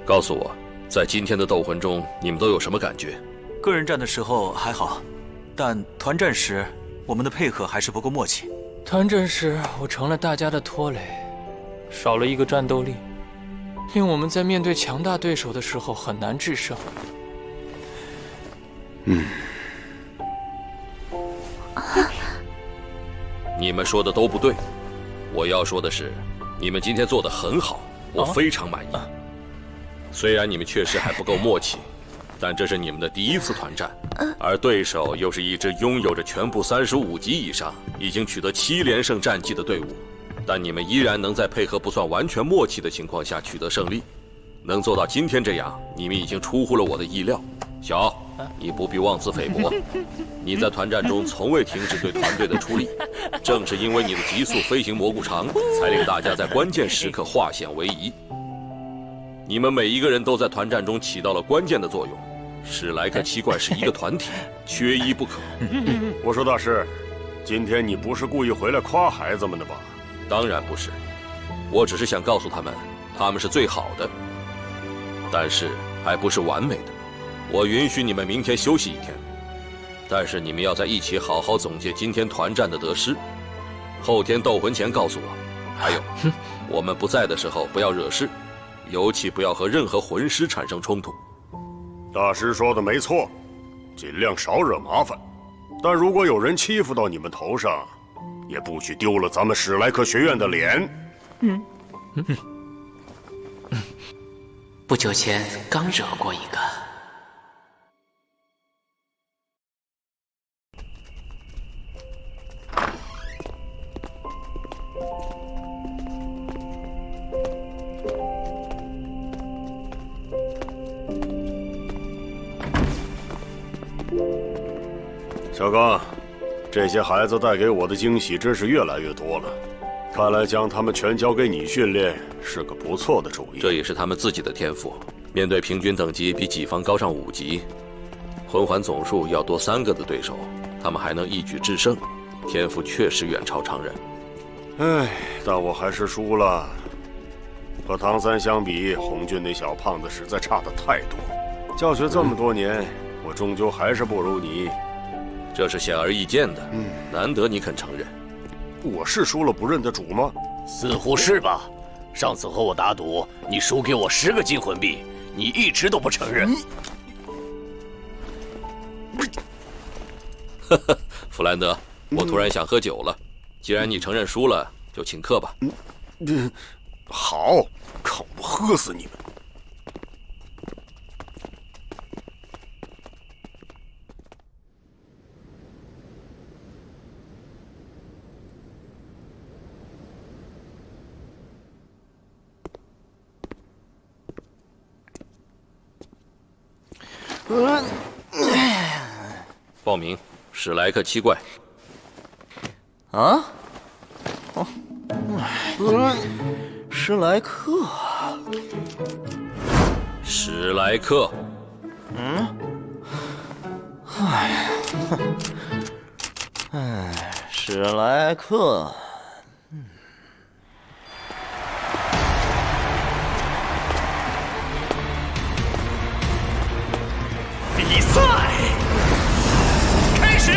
告诉我，在今天的斗魂中，你们都有什么感觉？个人战的时候还好，但团战时，我们的配合还是不够默契。团战时，我成了大家的拖累，少了一个战斗力，令我们在面对强大对手的时候很难制胜。你们说的都不对，我要说的是，你们今天做得很好，我非常满意。虽然你们确实还不够默契，但这是你们的第一次团战，而对手又是一支拥有着全部35级以上、已经取得7连胜战绩的队伍，但你们依然能在配合不算完全默契的情况下取得胜利，能做到今天这样，你们已经出乎了我的意料。小奥，你不必妄自菲薄，你在团战中从未停止对团队的出力，正是因为你的极速飞行蘑菇肠，才令大家在关键时刻化险为夷。你们每一个人都在团战中起到了关键的作用。史莱克7怪是一个团体，缺一不可。我说大师，今天你不是故意回来夸孩子们的吧？当然不是，我只是想告诉他们，他们是最好的，但是还不是完美的。我允许你们明天休息1天，但是你们要在一起好好总结今天团战的得失。后天斗魂前告诉我。还有，我们不在的时候不要惹事，尤其不要和任何魂师产生冲突。大师说的没错，尽量少惹麻烦。但如果有人欺负到你们头上，也不许丢了咱们史莱克学院的脸。不久前刚惹过一个。小刚，这些孩子带给我的惊喜真是越来越多了。看来将他们全交给你训练是个不错的主意。这也是他们自己的天赋。面对平均等级比己方高上5级，魂环总数要多3个的对手，他们还能一举制胜，天赋确实远超常人。唉，但我还是输了。和唐三相比，红俊那小胖子实在差得太多。教学这么多年，我终究还是不如你。这是显而易见的，难得你肯承认。我是输了不认得主吗？似乎是吧。上次和我打赌，你输给我10个金魂币，你一直都不承认。呵呵，弗兰德，我突然想喝酒了。既然你承认输了，就请客吧。好，看我喝死你们！报名，史莱克7怪。啊？史莱克。史莱克。史莱克。比赛开始！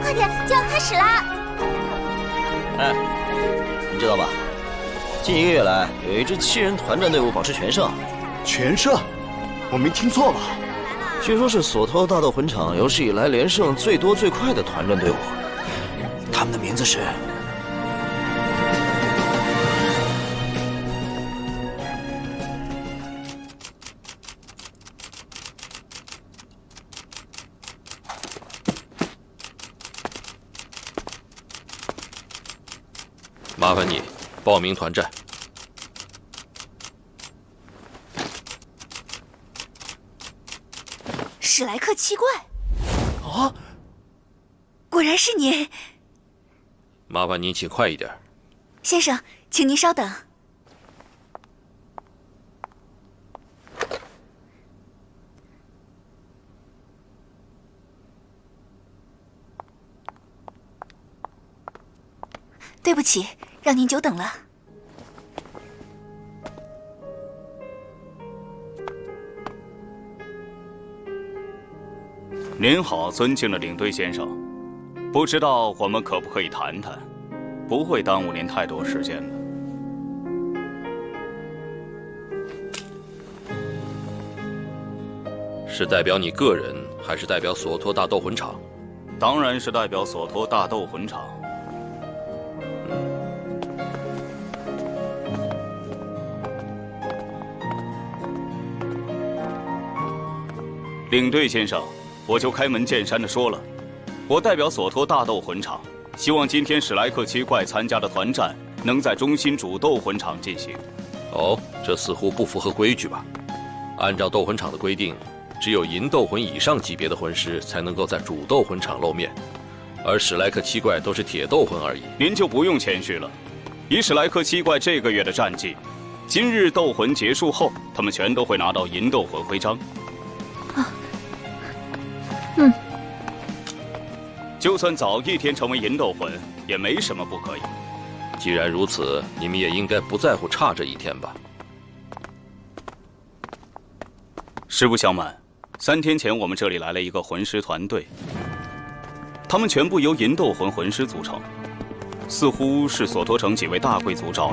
快点，就要开始啦！哎，你知道吗？近1个月来，有一支7人团战队伍保持全胜。全胜？我没听错吧？据说是索托大斗魂场有史以来连胜最多最快的团战队伍。他们的名字是……麻烦你报名团战。史莱克七怪。啊！果然是你。麻烦您请快一点。先生，请您稍等。对不起，让您久等了。您好，尊敬的领队先生，不知道我们可不可以谈谈？不会耽误您太多时间的。是代表你个人，还是代表索托大斗魂场？当然是代表索托大斗魂场。领队先生，我就开门见山的说了，我代表索托大斗魂场，希望今天史莱克七怪参加的团战能在中心主斗魂场进行。哦，这似乎不符合规矩吧？按照斗魂场的规定，只有银斗魂以上级别的魂师才能够在主斗魂场露面，而史莱克七怪都是铁斗魂而已。您就不用谦虚了，以史莱克七怪这个月的战绩，今日斗魂结束后，他们全都会拿到银斗魂徽章。就算早一天成为银斗魂，也没什么不可以。既然如此，你们也应该不在乎差这一天吧？实不相瞒，3天前我们这里来了一个魂师团队，他们全部由银斗魂魂师组成，似乎是索托城几位大贵族找